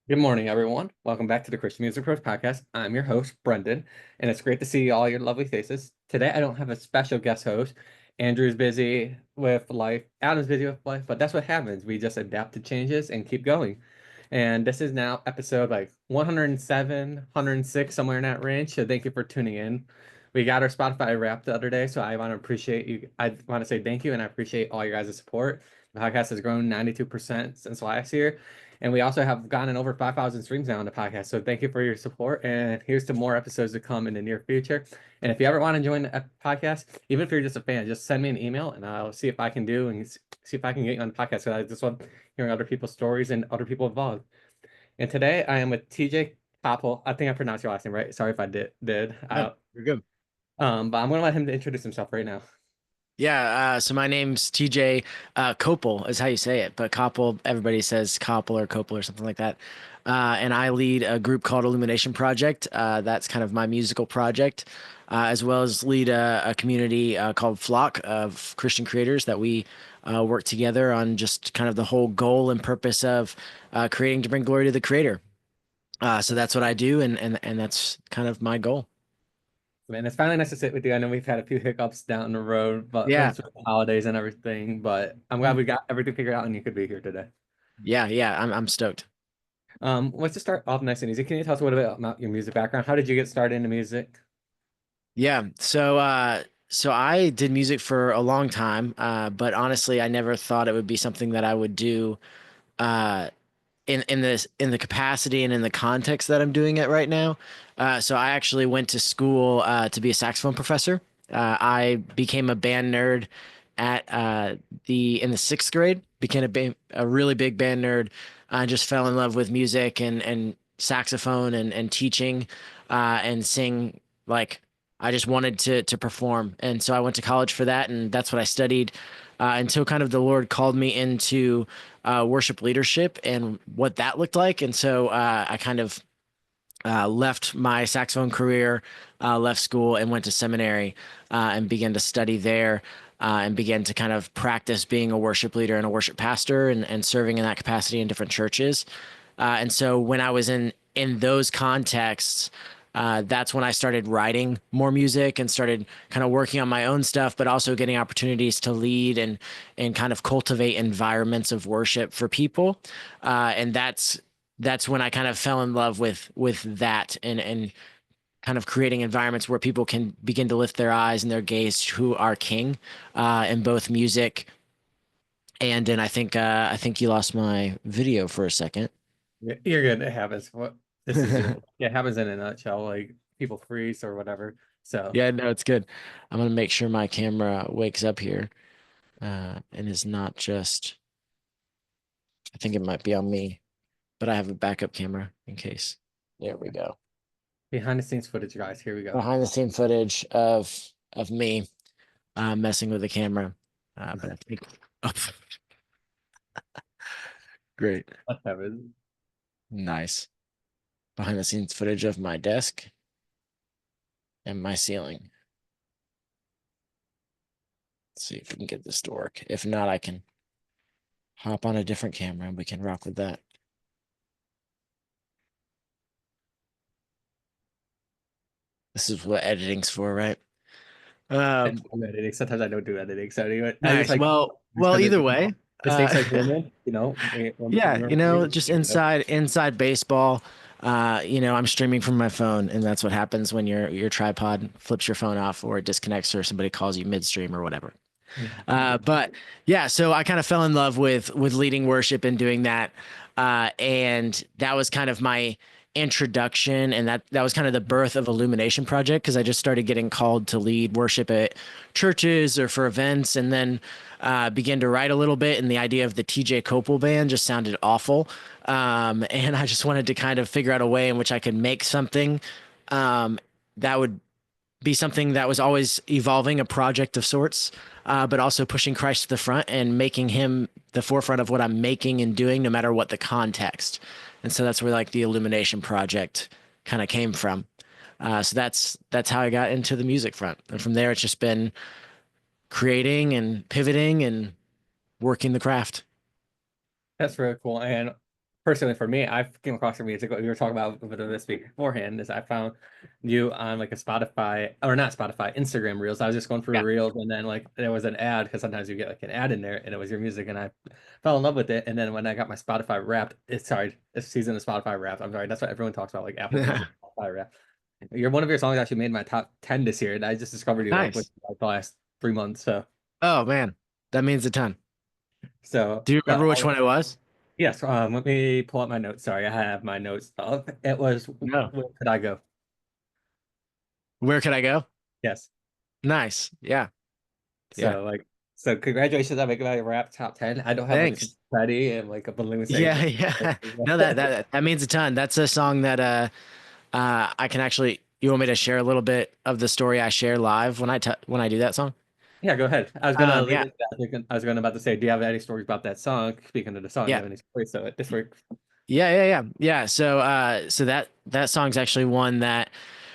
Good morning, everyone. Welcome back to the Christian Music Pros Podcast. I'm your host, Brendan, and it's great to see all your lovely faces. Today, I don't have a special guest host. Andrew's busy with life, Adam's busy with life, but that's what happens. We just adapt to changes and keep going. And this is now episode like 107, 106, somewhere in that range. So thank you for tuning in. We got our Spotify wrap the other day, so I want to appreciate you. I want to say thank you, and I appreciate all your guys' support. The podcast has grown 92% since last year. And we also have gotten over 5,000 streams now on the podcast. So thank you for your support. And here's to more episodes to come in the near future. And if you ever want to join the podcast, even if you're just a fan, just send me an email and I'll see if I can do and see if I can get you on the podcast. So I just love hearing other people's stories and other people involved. And today I am with TJ Cople. I think I pronounced your last name right. Sorry if I did. No, you're good. But I'm going to let him introduce himself right now. Yeah, so my name's TJ. Cople is how you say it, but Cople, everybody says Cople or Cople or something like that. And I lead a group called Illumination Project. That's kind of my musical project, as well as lead a community called Flock of Christian creators that we work together on just kind of the whole goal and purpose of creating to bring glory to the Creator. So that's what I do, and that's kind of my goal. Man, it's finally nice to sit with you. I know we've had a few hiccups down the road, but Yeah. thanks for the holidays and everything. But I'm glad we got everything figured out and you could be here today. Yeah, I'm stoked. Let's just start off nice and easy. Can you tell us a little bit about your music background? How did you get started into music? Yeah. So I did music for a long time, but honestly, I never thought it would be something that I would do uh, in the capacity and in the context that I'm doing it right now. So I actually went to school to be a saxophone professor. I became a band nerd at the in the sixth grade. Became a really big band nerd. I just fell in love with music and saxophone and teaching and sing. Like I just wanted to perform, and so I went to college for that, and that's what I studied until kind of the Lord called me into worship leadership and what that looked like. And so I kind of left my saxophone career, left school, and went to seminary and began to study there. And began to kind of practice being a worship leader and a worship pastor and serving in that capacity in different churches. And so when I was in those contexts, that's when I started writing more music and started kind of working on my own stuff, but also getting opportunities to lead and kind of cultivate environments of worship for people. And that's when I kind of fell in love with that and kind of creating environments where people can begin to lift their eyes and their gaze to our King in both music and I think you lost my video for a second. You're good. It happens. What this is just yeah, it happens in a nutshell. Like people freeze or whatever. So Yeah, no, it's good. I'm gonna make sure my camera wakes up here, and is not just. I think it might be on me, but I have a backup camera in case. There we go. behind the scenes footage, guys. Here we go. Behind the scene footage of me messing with the camera. But I think oh, great, What happens? nice. Behind the scenes footage of my desk and my ceiling. Let's see if we can get this to work. If not, I can hop on a different camera and we can rock with that. This is what editing's for, right? I'm Um, editing. Sometimes I don't do editing. So anyway, I just nice. like Well, because either way, mistakes are human. yeah, When we're just so inside baseball. I'm streaming from my phone, and that's what happens when your tripod flips your phone off or it disconnects or somebody calls you midstream or whatever. But yeah, so I kind of fell in love with leading worship and doing that, and that was kind of my introduction, and that was kind of the birth of Illumination Project because I just started getting called to lead worship at churches or for events, and then began to write a little bit. And the idea of the TJ Cople band just sounded awful, and I just wanted to kind of figure out a way in which I could make something that would be something that was always evolving, a project of sorts, but also pushing Christ to the front and making him the forefront of what I'm making and doing, no matter what the context. And so that's where like the Illumination Project kind of came from. So that's how I got into the music front, and from there it's just been creating and pivoting and working the craft. that's really cool. And personally for me, I came across your music. What we were talking about a bit of this week beforehand is I found you on like a Spotify or not Spotify, Instagram Reels. I was just going through Yeah. Reels and then like there was an ad because sometimes you get like an ad in there and it was your music and I fell in love with it. And then when I got my Spotify Wrapped, it's sorry, it's season of Spotify Wrapped. I'm sorry, that's what everyone talks about, like Apple Music, Spotify Wrapped. You're one of your songs actually made my top 10 this year, and I just discovered you like with Nice. like the last 3 months. Oh man, that means a ton. Do you But remember which one it was? yes, let me pull up my notes. Sorry, I have my notes up. It was No. Where Could I Go? Where could I go? Yes. Nice. Yeah. Yeah. So like so congratulations on making my rap top 10. I don't have like Thanks. confetti and like a balloon saying Yeah, that. yeah. No, that means a ton. That's a song that I can actually. You want me to share a little bit of the story I share live when I do that song? Yeah, go ahead. I was gonna lead Yeah, into that. I was gonna about to say, do you have any stories about that song? Speaking of the song, do you yeah, have any stories? So this works. yeah. So that song's actually one that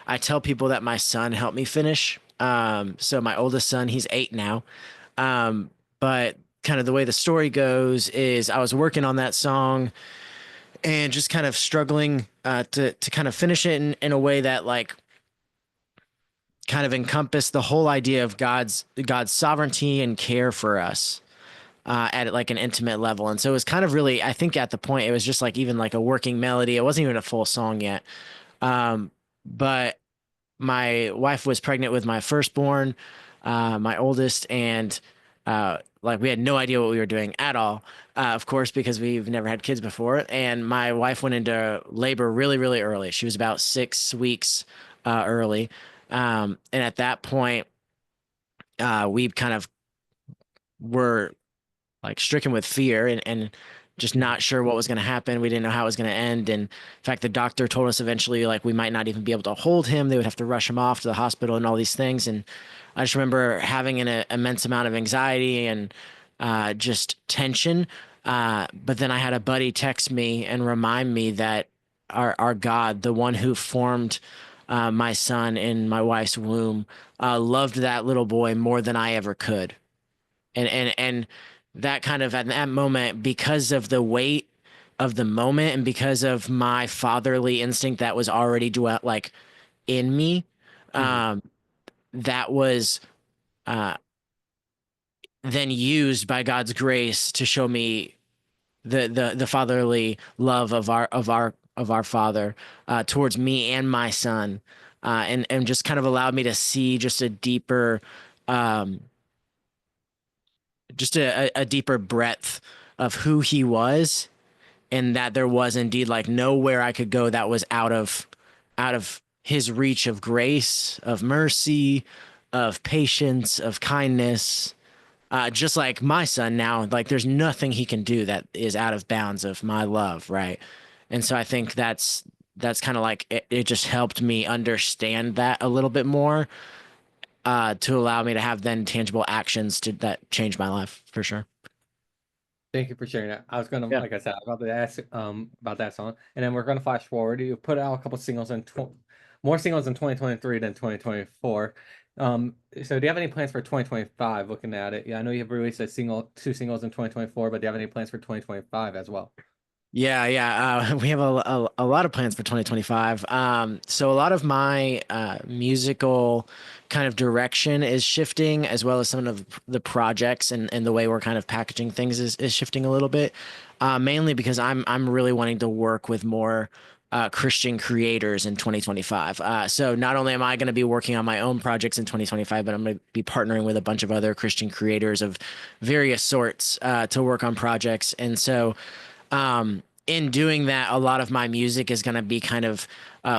I tell people that my son helped me finish. So my oldest son, he's 8 now. But kind of the way the story goes is I was working on that song and just kind of struggling to kind of finish it in a way that like kind of encompassed the whole idea of God's sovereignty and care for us at like an intimate level. And so it was kind of really, I think at the point it was just like even like a working melody. It wasn't even a full song yet. Um, but my wife was pregnant with my firstborn, my oldest, and like we had no idea what we were doing at all. Of course, because we've never had kids before. And my wife went into labor really, really early. She was about 6 weeks early. And at that point, we kind of were like stricken with fear and just Mhm. not sure what was going to happen. We didn't know how it was going to end. And in fact, the doctor told us eventually, like, we might not even be able to hold him. They would have to rush him off to the hospital and all these things. And I just remember having an immense amount of anxiety and just tension. But then I had a buddy text me and remind me that our God, the one who formed my son in my wife's womb, loved that little boy more than I ever could. And that kind of at that moment, because of the weight of the moment and because of my fatherly instinct that was already dwelt like in me, Mhm. um, that was uh, then used by God's grace to show me the fatherly love of our father towards me and my son, and just kind of allowed me to see just a deeper um, just a deeper breadth of who he was, and that there was indeed like nowhere I could go that was out of his reach of grace, of mercy, of patience, of kindness. Just like my son now, like there's nothing he can do that is out of bounds of my love, right? And so I think that's kind of like it just helped me understand that a little bit more, to allow me to have then tangible actions to that change my life for sure. Thank you for sharing that. I was gonna, Yeah. like I said, I was about to ask about that song, and then we're gonna flash forward. You put out a couple singles in more singles in 2023 than 2024. So do you have any plans for 2025? Looking at it, yeah, I know you have released two singles in 2024, but do you have any plans for 2025 as well? Yeah. We have a lot of plans for 2025. So a lot of my musical kind of direction is shifting, as well as some of the projects and the way we're kind of packaging things is shifting a little bit. Mainly because I'm really wanting to work with more Christian creators in 2025. So not only am I going to be working on my own projects in 2025, but I'm going to be partnering with a bunch of other Christian creators of various sorts to work on projects. And so in doing that, a lot of my music is going to be kind of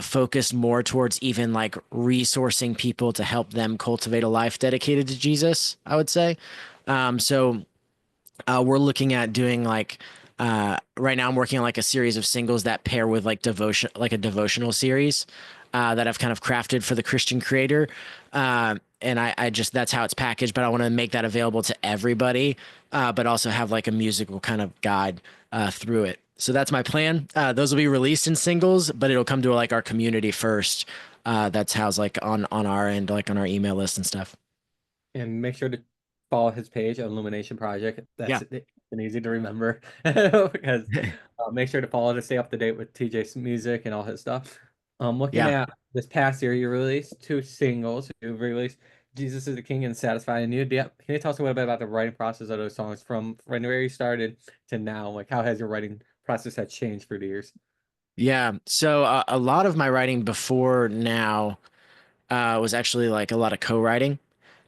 focused more towards even like resourcing people to help them cultivate a life dedicated to Jesus, I would say. So we're looking at doing like right now I'm working on like a series of singles that pair with like devotion, like a devotional series that I've kind of crafted for the Christian creator. And I just that's how it's packaged, but I want to make that available to everybody, but also have like a musical kind of guide through it. So that's my plan. Those will be released in singles, but it'll come to like our community first. That's how's like on our end, like on our email list and stuff. And make sure to follow his page, Illumination Project. Yeah. and easy to remember because make sure to follow to stay up to date with TJ's music and all his stuff. Looking Yeah. at this past year, you released two singles. You released "Jesus is the King" and "Satisfied." And can you tell us a little bit about the writing process of those songs from when where you started to now? Like, how has your writing process had changed through the years? Yeah. So a lot of my writing before now was actually like a lot of co-writing.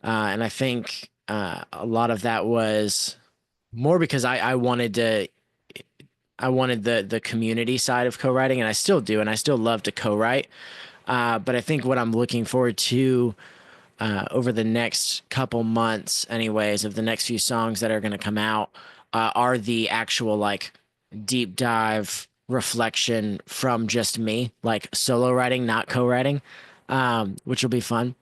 And I think a lot of that was more because I wanted the community side of co-writing, and I still do, and I still love to co-write. But I think what I'm looking forward to over the next couple months, anyways, of the next few songs that are going to come out, are the actual like deep dive reflection from just me, like solo writing, not co-writing, which will be fun.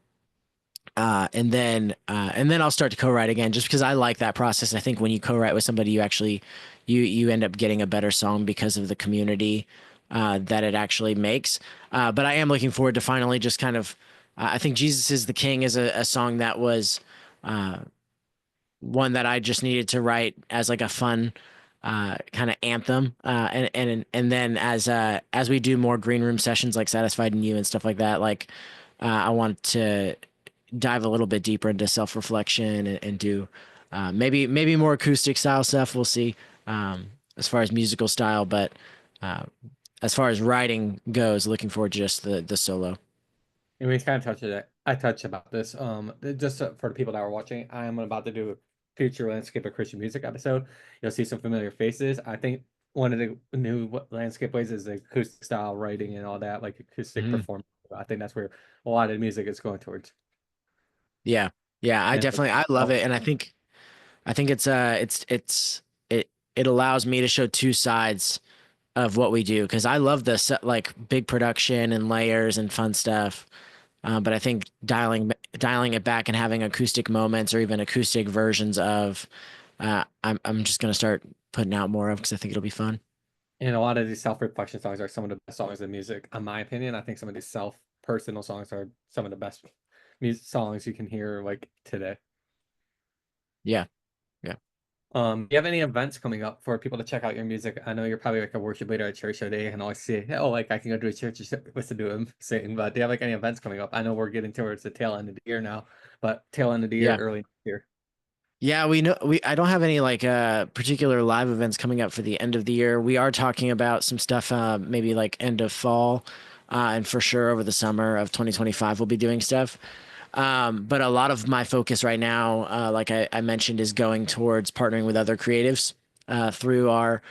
And then I'll start to co-write again, just because I like that process. I think when you co-write with somebody, you end up getting a better song because of the community that it actually makes. But I am looking forward to finally just kind of. I think "Jesus is the King" is a song that was uh, one that I just needed to write as like a fun kind of anthem. And then as we do more green room sessions like "Satisfied in You" and stuff like that, like I want to dive a little bit deeper into self-reflection and do maybe more acoustic style stuff. We'll see as far as musical style, but uh, as far as writing goes, looking forward to just the solo. And we kind of touched it. I touched about this. Just for the people that are watching, I am about to do a future landscape of Christian music episode. You'll see some familiar faces. I think one of the new landscape ways is the acoustic style writing and all that, like acoustic Mhm. performance. I think that's where a lot of the music is going towards. Yeah, yeah, And I love oh, it, and I think it allows me to show two sides of what we do because I love the like big production and layers and fun stuff. But I think dialing it back and having acoustic moments or even acoustic versions of, I'm just gonna start putting out more of because I think it'll be fun. and a lot of these self-reflection songs are some of the best songs in music, in my opinion. I think some of these self-personal songs are some of the best music songs you can hear like today. Yeah, yeah, Do you have any events coming up for people to check out your music? I know you're probably like a worship leader at church, so they can always see, oh, like I can go to a church and listen to him sing. But do you have like any events coming up? I know we're getting towards the tail end of the year now, but tail end of the year, yeah. early next year. Yeah, we know we I don't have any like particular live events coming up for the end of the year. We are talking about some stuff maybe like end of fall and for sure over the summer of 2025 we'll be doing stuff. But a lot of my focus right now, like I mentioned, is going towards partnering with other creatives through our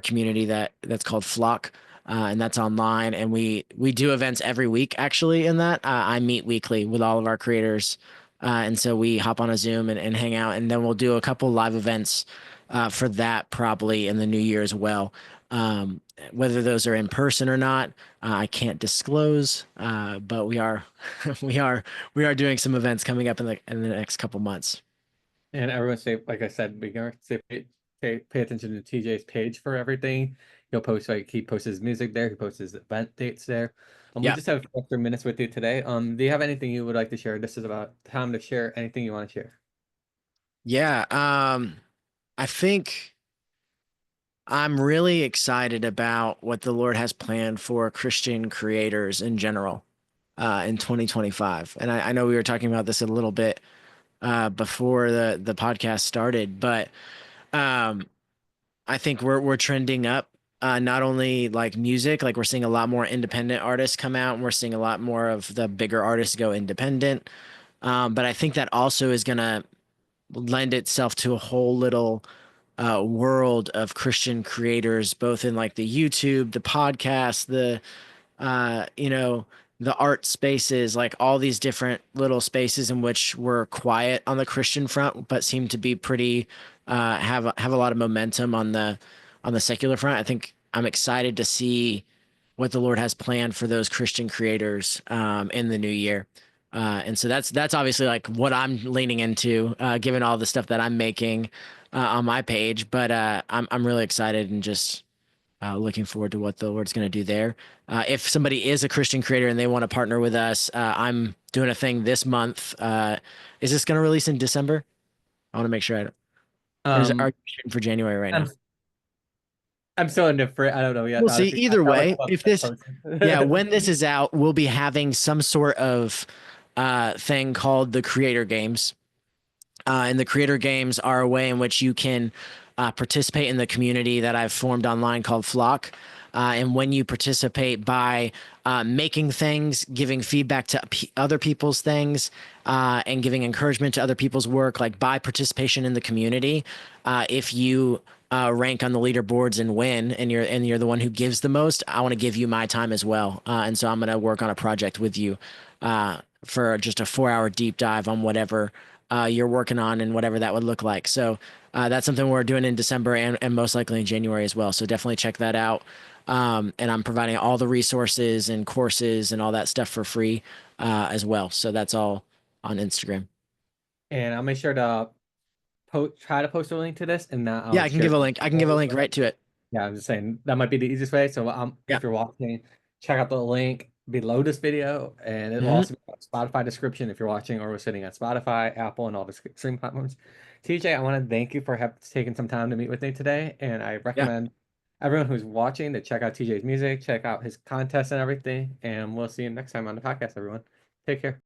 community that's called Flock, and that's online. And we do events every week actually. In that, I meet weekly with all of our creators, and so we hop on a Zoom and hang out, and then we'll do a couple live events for that probably in the new year as well. Um, Whether those are in person or not, I can't disclose, but we are we are doing some events coming up in the next couple months. And everyone stay, like I said, beginner, pay attention to TJ's page for everything. He'll post like he posts his music there, he posts his event dates there. We Yeah. just have a few extra minutes with you today. Do you have anything you would like to share? This is about time to share anything you want to share. Yeah. I think I'm really excited about what the Lord has planned for Christian creators in general in 2025. And I know we were talking about this a little bit before the podcast started, but um, I think we're trending up. Not only like music, like we're seeing a lot more independent artists come out, and we're seeing a lot more of the bigger artists go independent. But I think that also is gonna lend itself to a whole little world of Christian creators, both in like the YouTube, the podcast, you know, the art spaces, like all these different little spaces in which we're quiet on the Christian front, but seem to be pretty have a lot of momentum on the secular front. I think I'm excited to see what the Lord has planned for those Christian creators in the new year. And so that's obviously like what I'm leaning into, given all the stuff that I'm making on my page. But I'm really excited and just looking forward to what the Lord's going to do there. If somebody is a Christian creator and they want to partner with us, I'm doing a thing this month. Is this going to release in December? I want to make sure I. Or are Um, you shooting for January right I'm now? I'm still indifferent. I don't know yet, We'll see. honestly. I Either felt like way, club if this this, yeah, person. when this is out, we'll be having some sort of thing called the Creator Games. And the Creator Games are a way in which you can participate in the community that I've formed online called Flock. And when you participate by making things, giving feedback to other people's things, and giving encouragement to other people's work, like by participation in the community, if you rank on the leaderboards and win, and you're the one who gives the most, I want to give you my time as well. And so I'm going to work on a project with you for just a 4 hour deep dive on whatever you're working on and whatever that would look like. So that's something we're doing in December and most likely in January as well. So definitely check that out. And I'm providing all the resources and courses and all that stuff for free as well. So that's all on Instagram. And I'll make sure to try to post a link to this, and now Yeah, I'll I can share. give a link. I can give a link right to it. Yeah, I'm just saying that might be the easiest way. So Yeah. if you're watching, check out the link below this video, and it will Hmm. also be on Spotify description if you're watching or sitting at Spotify, Apple, and all the streaming platforms. TJ, I want to thank you for taking some time to meet with me today, and I Yeah. recommend everyone who's watching to check out TJ's music, check out his contests and everything, and we'll see you next time on the podcast, everyone. Take care.